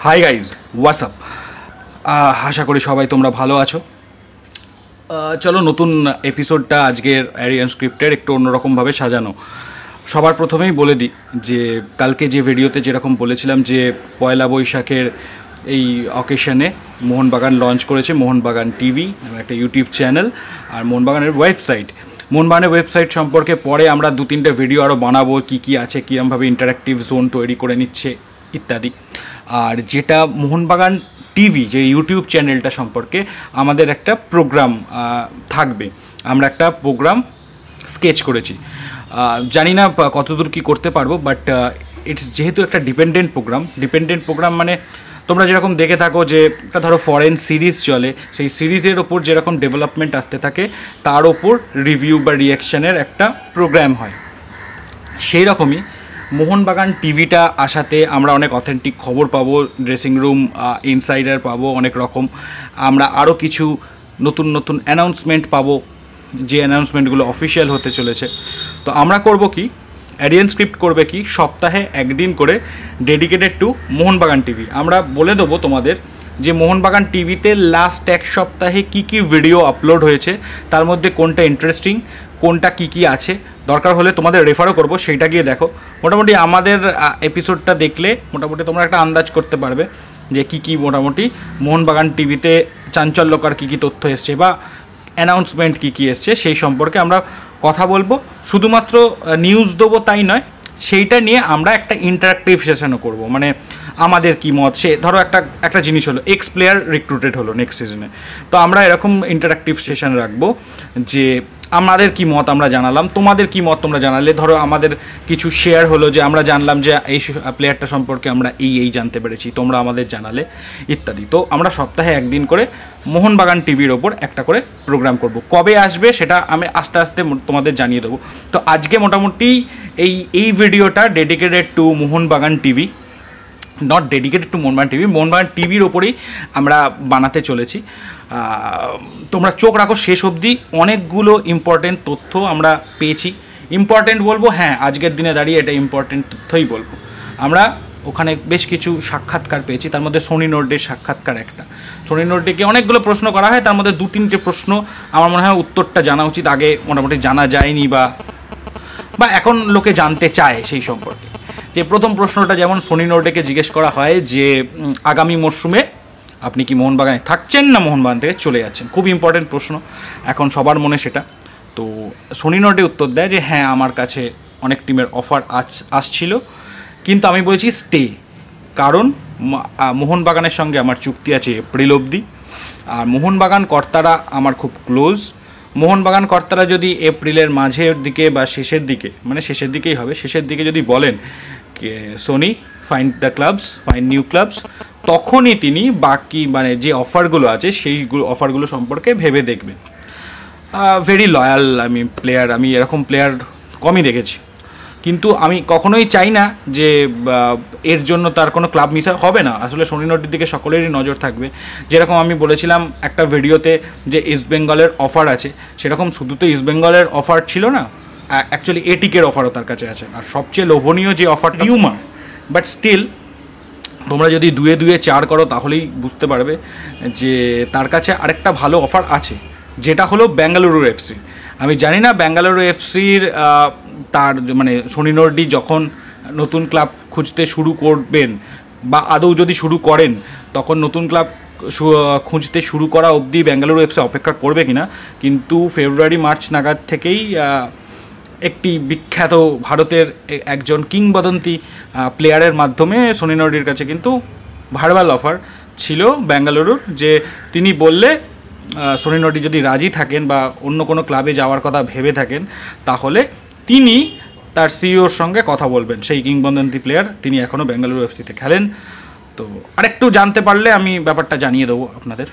Hi guys, WhatsApp. আশা করি সবাই তোমরা ভালো আছো। চলো নতুন এপিসোডটা আজকের অ্যারিয়ান স্ক্রিপ্টের একটু অন্যরকমভাবে সাজানো। সবার প্রথমেই বলে দিই যে কালকে যে ভিডিওতে যেরকম বলেছিলাম যে পয়লা বৈশাখের এই অকেশনে মোহনবাগান লঞ্চ করেছে মোহনবাগান টিভি, একটা ইউটিউব চ্যানেল আর মোহনবাগানের ওয়েবসাইট। মোহনবাগানের ওয়েবসাইট সম্পর্কে পরে আমরা 2-3টে ভিডিও আরও বানাবো, কী আছে, কীরকমভাবে ইন্টারাক্টিভ জোন তৈরি করে নিচ্ছে ইত্যাদি। আর যেটা মোহনবাগান টিভি যে ইউটিউব চ্যানেলটা সম্পর্কে আমাদের একটা প্রোগ্রাম থাকবে। আমরা একটা প্রোগ্রাম স্কেচ করেছি, জানি না কতদূর কী করতে পারবো, বাট ইটস যেহেতু একটা ডিপেন্ডেন্ট প্রোগ্রাম মানে তোমরা যেরকম দেখে থাকো যে একটা ধরো ফরেন সিরিজ চলে, সেই সিরিজের ওপর যেরকম ডেভেলপমেন্ট আসতে থাকে তার ওপর রিভিউ বা রিয়াকশানের একটা প্রোগ্রাম হয়। সেই রকমই মোহনবাগান টিভিটা আসাতে আমরা অনেক অথেন্টিক খবর পাবো, ড্রেসিং রুম ইনসাইডার পাবো, অনেক রকম আমরা আরও কিছু নতুন নতুন অ্যানাউন্সমেন্ট পাবো, যে অ্যানাউন্সমেন্টগুলো অফিসিয়াল হতে চলেছে। তো আমরা করব কি, অ্যারিয়ান স্ক্রিপ্ট করবে কি, সপ্তাহে একদিন করে ডেডিকেটেড টু মোহনবাগান টিভি। আমরা বলে দেবো তোমাদের যে মোহনবাগান টিভিতে লাস্ট এক সপ্তাহে কী কী ভিডিও আপলোড হয়েছে, তার মধ্যে কোনটা ইন্টারেস্টিং, কোনটা কী আছে, দরকার হলে তোমাদের রেফারও করবো, সেইটা গিয়ে দেখো। মোটামুটি আমাদের এপিসোডটা দেখলে মোটামুটি তোমরা একটা আন্দাজ করতে পারবে যে কী মোটামুটি মোহনবাগান টিভিতে চাঞ্চল্যকর কী তথ্য এসছে বা অ্যানাউন্সমেন্ট কী এসছে সেই সম্পর্কে আমরা কথা বলবো। শুধুমাত্র নিউজ দেবো তাই নয়, সেইটা নিয়ে আমরা একটা ইন্টারাক্টিভ সেশনও করব। মানে আমাদের কী মত, সে ধরো একটা জিনিস হলো এক্স প্লেয়ার রিক্রুটেড হলো নেক্সট সিজনে, তো আমরা এরকম ইন্টারাক্টিভ সেশন রাখবো যে আমাদের কী মত আমরা জানালাম, তোমাদের কী মত তোমরা জানালে। ধরো আমাদের কিছু শেয়ার হলো যে আমরা জানলাম যে এই প্লেয়ারটা সম্পর্কে আমরা এই জানতে পেরেছি, তোমরা আমাদের জানালে ইত্যাদি। তো আমরা সপ্তাহে একদিন করে মোহনবাগান টিভির ওপর একটা করে প্রোগ্রাম করব। কবে আসবে সেটা আমি আস্তে আস্তে তোমাদের জানিয়ে দেবো। তো আজকে মোটামুটি এই ভিডিওটা dedicated to Mohun Bagan TV, not dedicated to Mohun Bagan টিভির ওপরেই আমরা বানাতে চলেছি। তোমরা চোখ রাখো শেষ অবধি, অনেকগুলো ইম্পর্টেন্ট তথ্য আমরা পেয়েছি। ইম্পর্টেন্ট বলবো, হ্যাঁ আজকের দিনে দাঁড়িয়ে এটা ইম্পর্টেন্ট তথ্যই বলবো। আমরা ওখানে বেশ কিছু সাক্ষাৎকার পেয়েছি, তার মধ্যে সোনি নোর্ডের সাক্ষাৎকার একটা। সোনি নোর্ডেকে অনেকগুলো প্রশ্ন করা হয়, তার মধ্যে 2-3টে প্রশ্ন আমার মনে হয় উত্তরটা জানা উচিত, আগে মোটামুটি জানা যায়নি বা এখন লোকে জানতে চায় সেই সম্পর্কে। যে প্রথম প্রশ্নটা যেমন সোনি নোর্ডেকে জিজ্ঞেস করা হয় যে আগামী মরশুমে আপনি কি মোহনবাগানে থাকছেন না মোহনবাগান থেকে চলে যাচ্ছেন, খুব ইম্পর্টেন্ট প্রশ্ন এখন সবার মনে সেটা। তো সোনি নোর্ডে উত্তর দেয় যে হ্যাঁ আমার কাছে অনেক টিমের অফার আসছিল, কিন্তু আমি বলেছি স্টে, কারণ মোহনবাগানের সঙ্গে আমার চুক্তি আছে এপ্রিল অবধি, আর মোহনবাগান কর্তারা আমার খুব ক্লোজ। মোহনবাগান কর্তারা যদি এপ্রিলের মাঝের দিকে বা শেষের দিকে, মানে শেষের দিকেই হবে, শেষের দিকে যদি বলেন সোনি find the clubs, find new clubs, তখনই তিনি বাকি মানে যে অফারগুলো আছে সেইগুলো অফারগুলো সম্পর্কে ভেবে দেখবেন। ভেরি লয়াল প্লেয়ার, আমি এরকম প্লেয়ার কমই দেখেছি। কিন্তু আমি কখনোই চাই না যে এর জন্য তার কোনো ক্লাব মিস হবে না। আসলে সোনি নোর্ডের দিকে সকলেরই নজর থাকবে। যেরকম আমি বলেছিলাম একটা ভিডিওতে যে ইস্টবেঙ্গলের অফার আছে, সেরকম শুধু তো ইস্টবেঙ্গলের অফার ছিল না, অ্যাকচুয়ালি এটিকের অফারও তার কাছে আছে। আর সবচেয়ে লোভনীয় যে অফার রিউমার, বাট স্টিল তোমরা যদি 2-4 করো তাহলেই বুঝতে পারবে যে তার কাছে আরেকটা ভালো অফার আছে, যেটা হলো বেঙ্গালুরু এফসি। আমি জানি না বেঙ্গালুরু এফসির তার মানে সোনি নোর্ডি যখন নতুন ক্লাব খুঁজতে শুরু করবেন বা আদৌ যদি শুরু করেন, তখন নতুন ক্লাব খুঁজতে শুরু করা অবধি বেঙ্গালুরু এফসি অপেক্ষা করবে কিনা, কিন্তু ফেব্রুয়ারি-মার্চ নাগাদ থেকেই একটি বিখ্যাত ভারতের একজন কিংবদন্তি প্লেয়ারের মাধ্যমে সোনি নোর্ডির কাছে কিন্তু ভার্বাল অফার ছিল বেঙ্গালুরুর, যে তিনি বললে সোনি নোর্ডি যদি রাজি থাকেন বা অন্য কোনো ক্লাবে যাওয়ার কথা ভেবে থাকেন, তাহলে তিনি তার সিইওর সঙ্গে কথা বলবেন। সেই কিংবদন্তি প্লেয়ার, তিনি এখনও বেঙ্গালুরু এফসিতে খেলেন। তো আরেকটু জানতে পারলে আমি ব্যাপারটা জানিয়ে দেবো আপনাদের,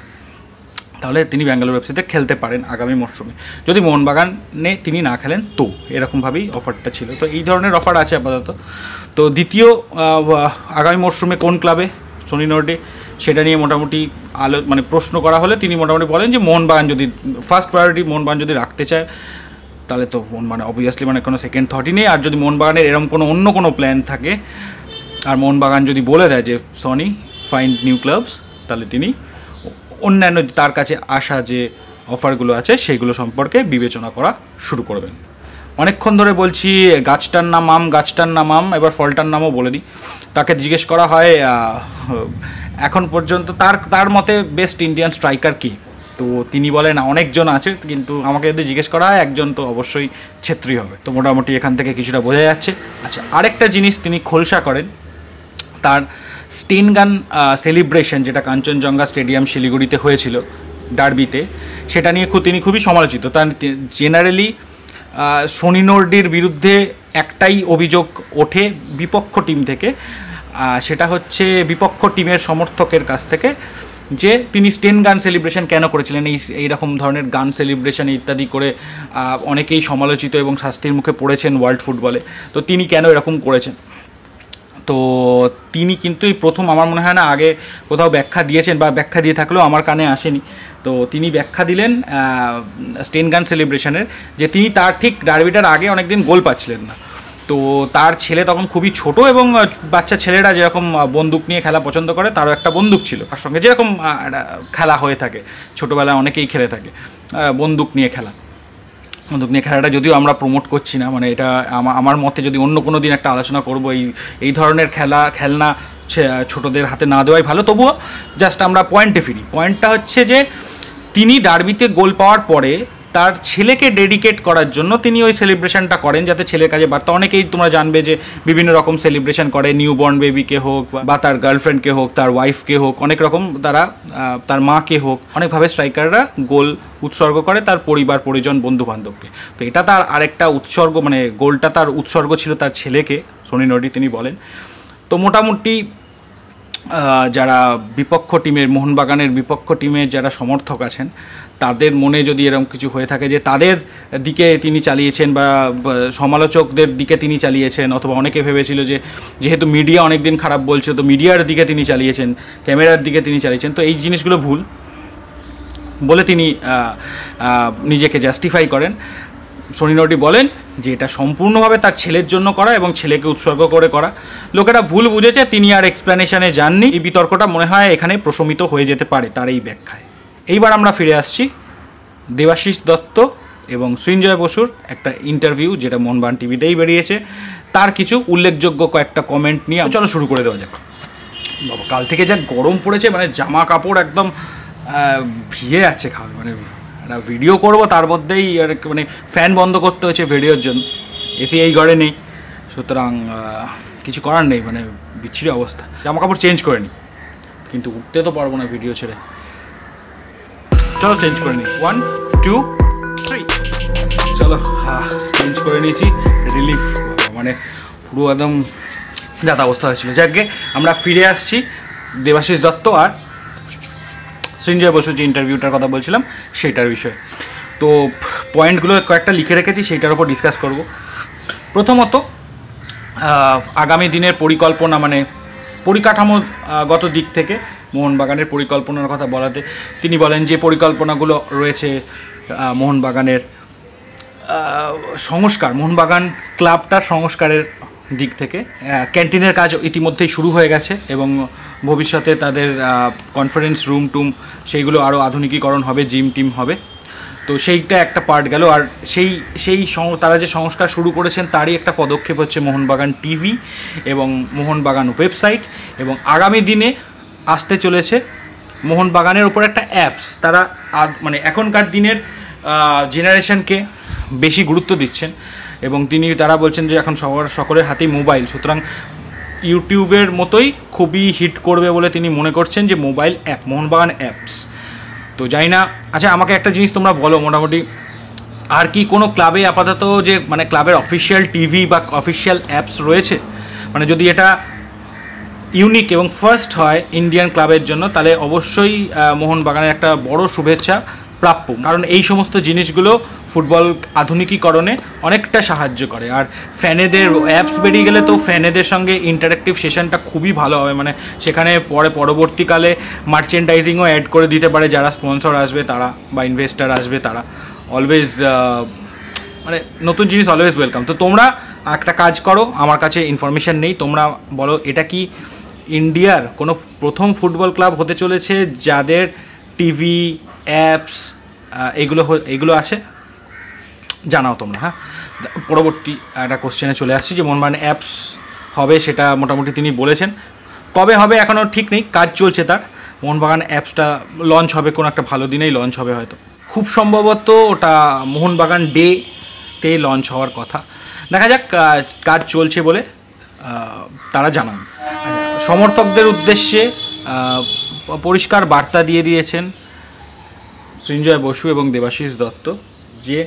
তাহলে তিনি বেঙ্গালুরু এফসিতে খেলতে পারেন আগামী মরশুমে, যদি মোহনবাগানে তিনি না খেলেন তো। এরকমভাবেই অফারটা ছিল। তো এই ধরনের অফার আছে আপাতত। তো দ্বিতীয় আগামী মরশুমে কোন ক্লাবে সোনি নোর্ডে, সেটা নিয়ে মোটামুটি মানে প্রশ্ন করা হলে তিনি মোটামুটি বলেন যে মোহনবাগান যদি ফার্স্ট প্রায়োরিটি মোহনবাগান যদি রাখতে চায়, তাহলে তো মানে অবভিয়াসলি মানে কোনো সেকেন্ড থটই নেই। আর যদি মোহনবাগানের এরকম অন্য কোনো প্ল্যান থাকে আর মোহনবাগান যদি বলে দেয় যে সনি ফাইন্ড নিউ ক্লাবস, তাহলে তিনি অন্যান্য তার কাছে আসা যে অফারগুলো আছে সেইগুলো সম্পর্কে বিবেচনা করা শুরু করবেন। অনেকক্ষণ ধরে বলছি গাছটার নাম আম, গাছটার নাম আম, এবার ফলটার নামও বলে দিই। তাকে জিজ্ঞেস করা হয় এখন পর্যন্ত তার মতে বেস্ট ইন্ডিয়ান স্ট্রাইকার কী, তো তিনি বলেন অনেকজন আছে, কিন্তু আমাকে যদি জিজ্ঞেস করা হয় একজন তো অবশ্যই ছেত্রী হবে। তো মোটামুটি এখান থেকে কিছুটা বোঝা যাচ্ছে। আচ্ছা, আরেকটা জিনিস তিনি খোলসা করেন, তার স্টেন গান সেলিব্রেশন যেটা কাঞ্চনজঙ্ঘা স্টেডিয়াম শিলিগুড়িতে হয়েছিল ডার্বিতে, সেটা নিয়ে তিনি খুবই সমালোচিত। তার জেনারেলি সনি নর্ডির বিরুদ্ধে একটাই অভিযোগ ওঠে বিপক্ষ টিম থেকে, সেটা হচ্ছে বিপক্ষ টিমের সমর্থকের কাছ থেকে, যে তিনি স্টেন গান সেলিব্রেশন কেন করেছিলেন, এইরকম ধরনের গান সেলিব্রেশন ইত্যাদি করে অনেকেই সমালোচিত এবং শাস্তির মুখে পড়েছেন ওয়ার্ল্ড ফুটবলে। তো তিনি কেন এরকম করেছেন, তো তিনি কিন্তু এই প্রথম, আমার মনে হয় না আগে কোথাও ব্যাখ্যা দিয়েছেন, বা ব্যাখ্যা দিয়ে থাকলেও আমার কানে আসেনি। তো তিনি ব্যাখ্যা দিলেন স্টেন গান সেলিব্রেশনের, যে তিনি তার ঠিক ডার্বিটার আগে অনেকদিন গোল পাচ্ছিলেন না। তো তার ছেলে তখন খুবই ছোট, এবং বাচ্চা ছেলেরা যেরকম বন্দুক নিয়ে খেলা পছন্দ করে, তারও একটা বন্দুক ছিল তার সঙ্গে, যেরকম খেলা হয়ে থাকে ছোটোবেলায় অনেকেই খেলে থাকে বন্দুক নিয়ে খেলাটা, যদিও আমরা প্রমোট করছি না, মানে এটা আমার মতে যদি অন্য কোনো দিন একটা আলোচনা করবো এই ধরনের খেলনা ছোটদের হাতে না দেওয়াই ভালো। তবুও জাস্ট আমরা পয়েন্টে ফিরি। পয়েন্টটা হচ্ছে যে তিনি ডার্বিতে গোল পাওয়ার পরে তার ছেলেকে ডেডিকেট করার জন্য তিনি ওই সেলিব্রেশনটা করেন, যাতে ছেলের কাছে বার্তা। অনেকেই তোমরা জানবে যে বিভিন্ন রকম সেলিব্রেশন করে, নিউ বর্ন বেবিকে হোক, বা তার গার্লফ্রেন্ডকে হোক, তার ওয়াইফকে হোক, অনেক রকম তারা, তার মাকে হোক, অনেকভাবে স্ট্রাইকাররা গোল উৎসর্গ করে তার পরিবার পরিজন বন্ধু বান্ধবকে। তো এটা তার আরেকটা উৎসর্গ, মানে গোলটা তার উৎসর্গ ছিল তার ছেলেকে, সনি নর্ডি তিনি বলেন। তো মোটামুটি যারা বিপক্ষ টিমের, মোহনবাগানের বিপক্ষ টিমের যারা সমর্থক আছেন, তাদের মনে যদি এরকম কিছু হয়ে থাকে যে তাদের দিকে তিনি চালিয়েছেন, বা সমালোচকদের দিকে তিনি চালিয়েছেন, অথবা অনেকে ভেবেছিল যে যেহেতু মিডিয়া অনেক দিন খারাপ বলছে, তো মিডিয়ার দিকে তিনি চালিয়েছেন, ক্যামেরার দিকে তিনি চালিয়েছেন, তো এই জিনিসগুলো ভুল বলে তিনি নিজেকে জাস্টিফাই করেন। সনি নর্ডি বলেন যে এটা সম্পূর্ণভাবে তার ছেলের জন্য করা এবং ছেলেকে উৎসর্গ করে করা। লোকেরা ভুল বুঝেছে, তিনি আর এক্সপ্লেনেশনে যাননি। এই বিতর্কটা মনে হয় এখানে প্রশমিত হয়ে যেতে পারে তার এই ব্যাখ্যায়। এইবার আমরা ফিরে আসছি দেবাশিস দত্ত এবং সৃঞ্জয় বসুর একটা ইন্টারভিউ, যেটা মোহনবাগান টিভিতেই বেরিয়েছে, তার কিছু উল্লেখযোগ্য কয়েকটা কমেন্ট নিয়ে চলো শুরু করে দেওয়া যাক। বাবা, কাল থেকে যা গরম পড়েছে, মানে জামা কাপড় একদম ভিজে যাচ্ছে খাবে, মানে একটা ভিডিও করব তার মধ্যেই মানে ফ্যান বন্ধ করতে হয়েছে ভিডিওর জন্য, এসি এই ঘরে নেই, সুতরাং কিছু করার নেই, মানে বিচ্ছিরি অবস্থা। জামা কাপড় চেঞ্জ করে নিই, কিন্তু উঠতে তো পারবো না ভিডিও ছেড়ে। চলো চেঞ্জ করে নিই, 1 2 3, চলো চেঞ্জ করে নিয়েছি। রিলিফ, মানে পুরো একদম যাতা অবস্থা হয়েছিল। যাকে আমরা ফিরে আসছি দেবাশিস দত্ত আর সৃঞ্জয় বসু যে ইন্টারভিউটার কথা বলছিলাম সেইটার বিষয়ে। তো পয়েন্টগুলো কয়েকটা লিখে রেখেছি, সেইটার উপর ডিসকাস করব। প্রথমত আগামী দিনের পরিকল্পনা, মানে পরিকাঠামোগত দিক থেকে মোহনবাগানের পরিকল্পনার কথা বলাতে তিনি বলেন যে পরিকল্পনাগুলো রয়েছে মোহনবাগানের সংস্কার, মোহনবাগান ক্লাবটার সংস্কারের দিক থেকে ক্যান্টিনের কাজ ইতিমধ্যেই শুরু হয়ে গেছে, এবং ভবিষ্যতে তাদের কনফারেন্স রুম টুম সেইগুলো আরও আধুনিকীকরণ হবে, জিম টিম হবে। তো সেইটা একটা পার্ট গেল। আর সেই তারা যে সংস্কার শুরু করেছেন তারই একটা পদক্ষেপ হচ্ছে মোহনবাগান টিভি এবং মোহনবাগান ওয়েবসাইট, এবং আগামী দিনে আসতে চলেছে মোহনবাগানের উপর একটা অ্যাপস। তারা মানে এখনকার দিনের জেনারেশনকে বেশি গুরুত্ব দিচ্ছেন, এবং তারা বলছেন যে এখন সকলের হাতেই মোবাইল, সুতরাং ইউটিউবের মতোই খুবই হিট করবে বলে তিনি মনে করছেন যে মোবাইল অ্যাপ, মোহনবাগান অ্যাপস। তো জানি না, আচ্ছা আমাকে একটা জিনিস তোমরা বলো, মোটামুটি আর কি কোনো ক্লাবে আপাতত যে মানে ক্লাবের অফিসিয়াল টিভি বা অফিসিয়াল অ্যাপস রয়েছে? মানে যদি এটা ইউনিক এবং ফার্স্ট হয় ইন্ডিয়ান ক্লাবের জন্য, তাহলে অবশ্যই মোহনবাগানের একটা বড় শুভেচ্ছা প্রাপ্য, কারণ এই সমস্ত জিনিসগুলো ফুটবল আধুনিকীকরণে অনেকটা সাহায্য করে। আর ফ্যানেদের অ্যাপস বেরিয়ে গেলে তো ফ্যানেদের সঙ্গে ইন্টারেক্টিভ সেশনটা খুবই ভালো হবে, মানে সেখানে পরবর্তীকালে মার্চেন্ডাইজিংও অ্যাড করে দিতে পারে, যারা স্পন্সর আসবে তারা বা ইনভেস্টার আসবে তারা। অলওয়েজ মানে নতুন জিনিস অলওয়েজ ওয়েলকাম। তো তোমরা একটা কাজ করো, আমার কাছে ইনফরমেশান নেই, তোমরা বলো এটা কি ইন্ডিয়ার কোনো প্রথম ফুটবল ক্লাব হতে চলেছে যাদের টিভি অ্যাপস এগুলো আছে? জানাও তোমরা। হ্যাঁ, পরবর্তী একটা কোশ্চেনে চলে আসছি যে মোহনবাগান অ্যাপস হবে, সেটা মোটামুটি তিনি বলেছেন। কবে হবে এখনও ঠিক নেই, কাজ চলছে তার। মোহনবাগান অ্যাপসটা লঞ্চ হবে কোনো একটা ভালো দিনেই লঞ্চ হবে হয়তো, খুব সম্ভবত ওটা মোহনবাগান ডেতে লঞ্চ হওয়ার কথা। দেখা যাক, কাজ চলছে বলে তারা জানান। সমর্থকদের উদ্দেশ্যে পরিষ্কার বার্তা দিয়ে দিয়েছেন সৃঞ্জয় বসু এবং দেবাশিস দত্ত যে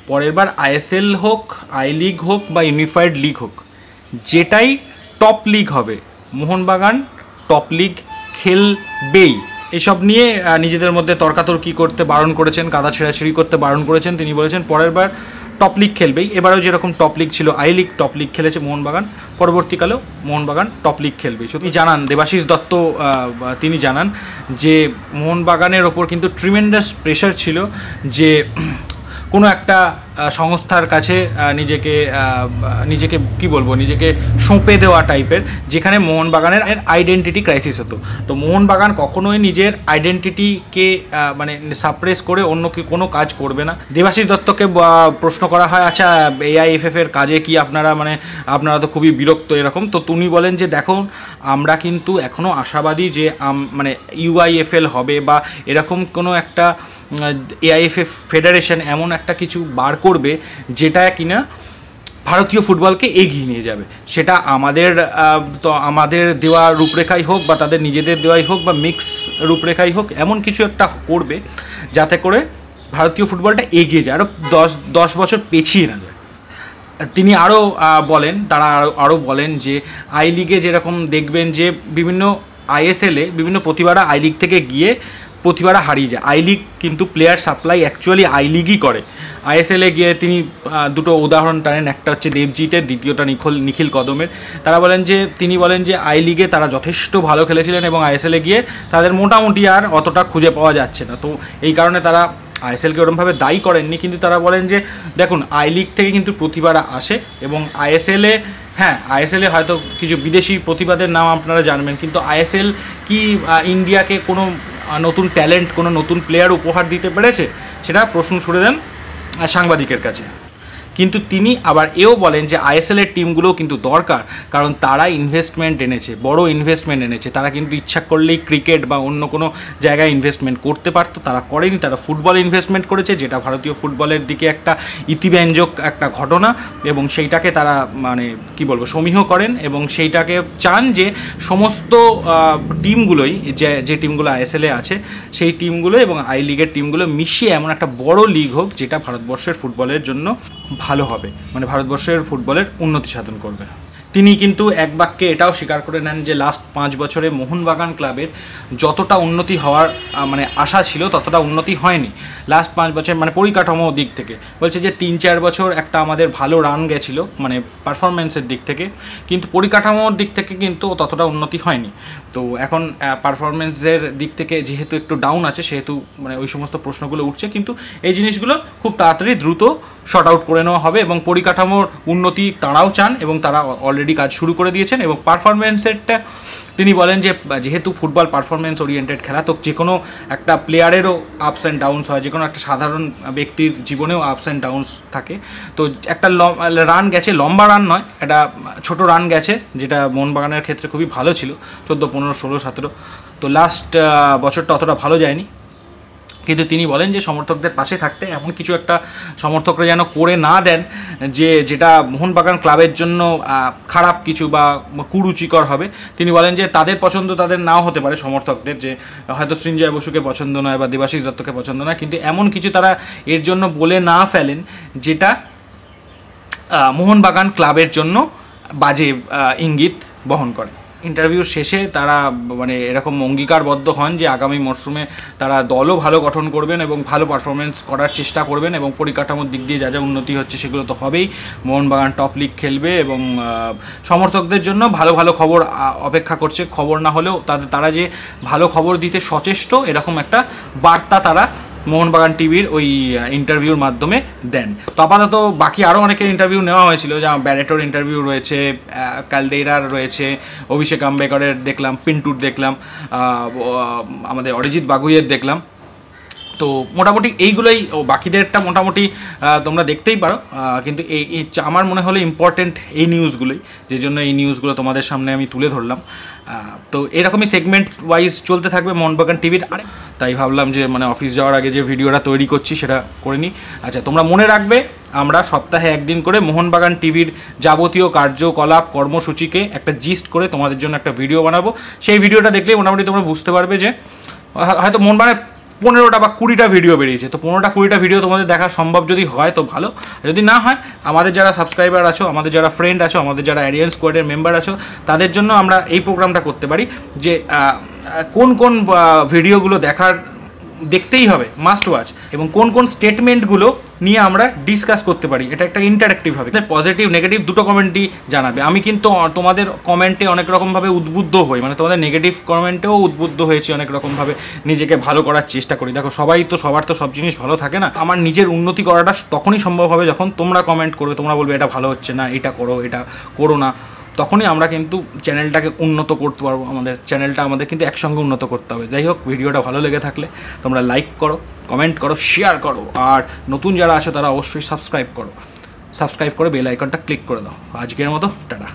পরের বার আইএসএল হোক, আই লিগ হোক বা ইউনিফাইড লিগ হোক, যেটাই টপ লিগ হবে মোহনবাগান টপ লিগ খেলবেই। এসব নিয়ে নিজেদের মধ্যে তর্কাতর্কি করতে বারণ করেছেন, কাদা ছেঁড়াছিড়ি করতে বারণ করেছেন। তিনি বলেছেন পরের বার টপ লিগ খেলবেই। এবারেও যেরকম টপ লিগ ছিল, আই লিগ টপ লিগ খেলেছে মোহনবাগান, পরবর্তীকালেও মোহনবাগান টপ লিগ খেলবে। তিনি জানান, দেবাশিস দত্ত তিনি জানান যে মোহনবাগানের ওপর কিন্তু ট্রিমেন্ডাস প্রেশার ছিল যে কোনো একটা সংস্থার কাছে নিজেকে কি বলবো, নিজেকে সঁপে দেওয়া টাইপের, যেখানে মোহনবাগানের আইডেন্টিটি ক্রাইসিস হতো। তো মোহনবাগান কখনোই নিজের আইডেন্টিটিকে মানে সাপ্রেস করে অন্য কোনো কাজ করবে না। দেবাশিস দত্তকে প্রশ্ন করা হয়, আচ্ছা AIFF এর কাজে কি আপনারা তো খুবই বিরক্ত এরকম। তো তিনি বলেন যে দেখুন, আমরা কিন্তু এখনও আশাবাদী যে মানে UIFL হবে বা এরকম কোনো একটা AIFF ফেডারেশন এমন একটা কিছু বার করবে যেটা কিনা ভারতীয় ফুটবলকে এগিয়ে নিয়ে যাবে। সেটা আমাদের দেওয়া রূপরেখাই হোক বা তাদের নিজেদের দেওয়াই হোক বা মিক্স রূপরেখাই হোক, এমন কিছু একটা করবে যাতে করে ভারতীয় ফুটবলটা এগিয়ে যায়, আরও 10 বছর পেছিয়ে না যায়। তিনি আরও বলেন যে আই লিগে যেরকম দেখবেন যে বিভিন্ন ISL-এ বিভিন্ন প্রতিভারা আই লিগ থেকে গিয়ে প্রতিভারা হারিয়ে যায়। আই লিগ কিন্তু প্লেয়ার সাপ্লাই অ্যাকচুয়ালি আই লিগই করে। ISL-এ গিয়ে তিনি দুটো উদাহরণ টানেন, একটা হচ্ছে দেবজিতের, দ্বিতীয়টা নিখিল কদমের। তিনি বলেন যে আই লিগে তারা যথেষ্ট ভালো খেলেছিলেন এবং ISL-এ গিয়ে তাদের মোটামুটি আর অতটা খুঁজে পাওয়া যাচ্ছে না। তো এই কারণে তারা ISL-কে ওরমভাবে দায়ী করেননি, কিন্তু তারা বলেন যে দেখুন, আই লিগ থেকে কিন্তু প্রতিভারা আসে এবং ISL-এ হয়তো কিছু বিদেশি প্রতিভাদের নাম আপনারা জানবেন, কিন্তু ISL কি ইন্ডিয়াকে কোনো নতুন ট্যালেন্ট, কোনো নতুন প্লেয়ার উপহার দিতে পেরেছে? সেটা প্রশ্ন ছুড়ে দেন সাংবাদিকের কাছে। কিন্তু তিনি আবার এও বলেন যে ISL-এর টিমগুলোও কিন্তু দরকার, কারণ তারা ইনভেস্টমেন্ট এনেছে, বড় ইনভেস্টমেন্ট এনেছে। তারা কিন্তু ইচ্ছা করলেই ক্রিকেট বা অন্য কোনো জায়গায় ইনভেস্টমেন্ট করতে পারতো, তারা করেনি। তারা ফুটবল ইনভেস্টমেন্ট করেছে, যেটা ভারতীয় ফুটবলের দিকে একটা ইতিব্যঞ্জক একটা ঘটনা, এবং সেইটাকে তারা সমীহ করেন এবং সেইটাকে চান যে সমস্ত টিমগুলোই, যে টিমগুলো ISL-এ আছে সেই বাকিগুলো এবং আই লিগের টিমগুলো মিশিয়ে এমন একটা বড় লিগ হোক যেটা ভারতবর্ষের ফুটবলের জন্য ভালো হবে, মানে ভারতবর্ষের ফুটবলের উন্নতি সাধন করবে। তিনি কিন্তু এক বাক্যে এটাও স্বীকার করে নেন যে লাস্ট 5 বছরে মোহনবাগান ক্লাবের যতটা উন্নতি হওয়ার আশা ছিল ততটা উন্নতি হয়নি লাস্ট 5 বছর, পরিকাঠামো দিক থেকে। বলছে যে 3-4 বছর একটা আমাদের ভালো রান গেছিলো পারফরমেন্সের দিক থেকে, কিন্তু পরিকাঠামোর দিক থেকে কিন্তু ততটা উন্নতি হয়নি। তো এখন পারফরমেন্সের দিক থেকে যেহেতু একটু ডাউন আছে, সেহেতু ওই সমস্ত প্রশ্নগুলো উঠছে, কিন্তু এই জিনিসগুলো খুব তাড়াতাড়ি দ্রুত শর্ট আউট করে নেওয়া হবে এবং পরিকাঠামোর উন্নতি তারাও চান এবং তারা অলরেডি কাজ শুরু করে দিয়েছেন। এবং পারফরমেন্সেরটা তিনি বলেন যে যেহেতু ফুটবল পারফরমেন্স ওরিয়েন্টেড খেলা, তো যে কোনো একটা প্লেয়ারেরও আপস অ্যান্ড ডাউনস হয়, যে কোনো একটা সাধারণ ব্যক্তির জীবনেও আপস অ্যান্ড ডাউনস থাকে। তো একটা রান গেছে, লম্বা রান নয়, একটা ছোট রান গেছে, যেটা মোহনবাগানের ক্ষেত্রে খুবই ভালো ছিল 14, 15, 16, 17। তো লাস্ট বছরটা অতটা ভালো যায়নি, কিন্তু তিনি বলেন যে সমর্থকদের পাশে থাকতে এমন কিছু একটা সমর্থকরা যেন করে না দেন যেটা মোহনবাগান ক্লাবের জন্য খারাপ কিছু বা কুরুচিকর হবে। তিনি বলেন যে তাদের পছন্দ তাদের নাও হতে পারে, সমর্থকদের, যে হয়তো সৃঞ্জয় বসুকে পছন্দ নয় বা দেবাশিস দত্তকে পছন্দ নয়, কিন্তু এমন কিছু তারা এর জন্য বলে না ফেলেন যেটা মোহনবাগান ক্লাবের জন্য বাজে ইঙ্গিত বহন করে। ইন্টারভিউ শেষে তারা এরকম অঙ্গীকারবদ্ধ হন যে আগামী মরশুমে তারা দলও ভালো গঠন করবেন এবং ভালো পারফরমেন্স করার চেষ্টা করবেন এবং পরিকাঠামোর দিক দিয়ে যা যা উন্নতি হচ্ছে সেগুলো তো হবেই। মোহনবাগান টপ লিগ খেলবে এবং সমর্থকদের জন্য ভালো ভালো খবর অপেক্ষা করছে। খবর না হলেও তারা যে ভালো খবর দিতে সচেষ্ট, এরকম একটা বার্তা তারা মোহনবাগান টিভির ওই ইন্টারভিউর মাধ্যমে দেন। তো আপাতত বাকি আরও অনেকের ইন্টারভিউ নেওয়া হয়েছিল, যেমন ব্যারেটোর ইন্টারভিউ রয়েছে, ক্যালডেইরার রয়েছে, অভিষেক আম্বেকরের দেখলাম, পিন্টুর দেখলাম, আমাদের অরিজিৎ বাগুইয়ের দেখলাম। তো মোটামুটি এইগুলোই, বাকিদেরটা মোটামুটি তোমরা দেখতেই পারো, কিন্তু এই আমার মনে হলো ইম্পর্টেন্ট এই নিউজগুলোই, যে জন্য এই নিউজগুলো তোমাদের সামনে আমি তুলে ধরলাম। তো এরকমই সেগমেন্ট ওয়াইজ চলতে থাকবে মোহনবাগান টিভির। তাই ভাবলাম যে মানে অফিস যাওয়ার আগে যে ভিডিওটা তৈরি করছি সেটা করে নিই। আচ্ছা, তোমরা মনে রাখবে আমরা সপ্তাহে একদিন করে মোহনবাগান টিভির যাবতীয় কার্যকলাপ কর্মসূচিকে একটা জিস্ট করে তোমাদের জন্য একটা ভিডিও বানাবো। সেই ভিডিওটা দেখলে মোটামুটি তোমরা বুঝতে পারবে যে হয়তো মোহনবাগানের 15টা বা 20টা ভিডিও বেরিয়েছে, তো 15টা-20টা ভিডিও তোমাদের দেখা সম্ভব যদি হয় তো ভালো, যদি না হয় আমাদের যারা সাবস্ক্রাইবার আছো, আমাদের যারা ফ্রেন্ড আছো, আমাদের যারা অ্যারিয়ান স্কোয়াডের মেম্বার আছো, তাদের জন্য আমরা এই প্রোগ্রামটা করতে পারি যে কোন কোন ভিডিওগুলো দেখতেই হবে, মাস্ট ওয়াচ, এবং কোন কোন স্টেটমেন্টগুলো নিয়ে আমরা ডিসকাস করতে পারি। এটা একটা ইন্টারেক্টিভ হবে, পজিটিভ নেগেটিভ দুটো কমেন্টই জানাবে। আমি কিন্তু তোমাদের কমেন্টে অনেক রকমভাবে উদ্বুদ্ধ হই, মানে তোমাদের নেগেটিভ কমেন্টেও উদ্বুদ্ধ হয়েছি, অনেক রকমভাবে নিজেকে ভালো করার চেষ্টা করি। দেখো সবার তো সব জিনিস ভালো থাকে না। আমার নিজের উন্নতি করাটা তখনই সম্ভব হবে যখন তোমরা কমেন্ট করবে, তোমরা বলবে এটা ভালো হচ্ছে না, এটা করো, এটা করো না, তখনই আমরা কিন্তু চ্যানেলটাকে উন্নত করতে পারবো। আমাদের কিন্তু একসঙ্গে উন্নত করতে হবে। যাই হোক, ভিডিওটা ভালো লেগে থাকলে তোমরা লাইক করো, কমেন্ট করো, শেয়ার করো, আর নতুন যারা আছে তারা অবশ্যই সাবস্ক্রাইব করে বেল আইকনটা ক্লিক করে দাও। আজকের মতো টাটা।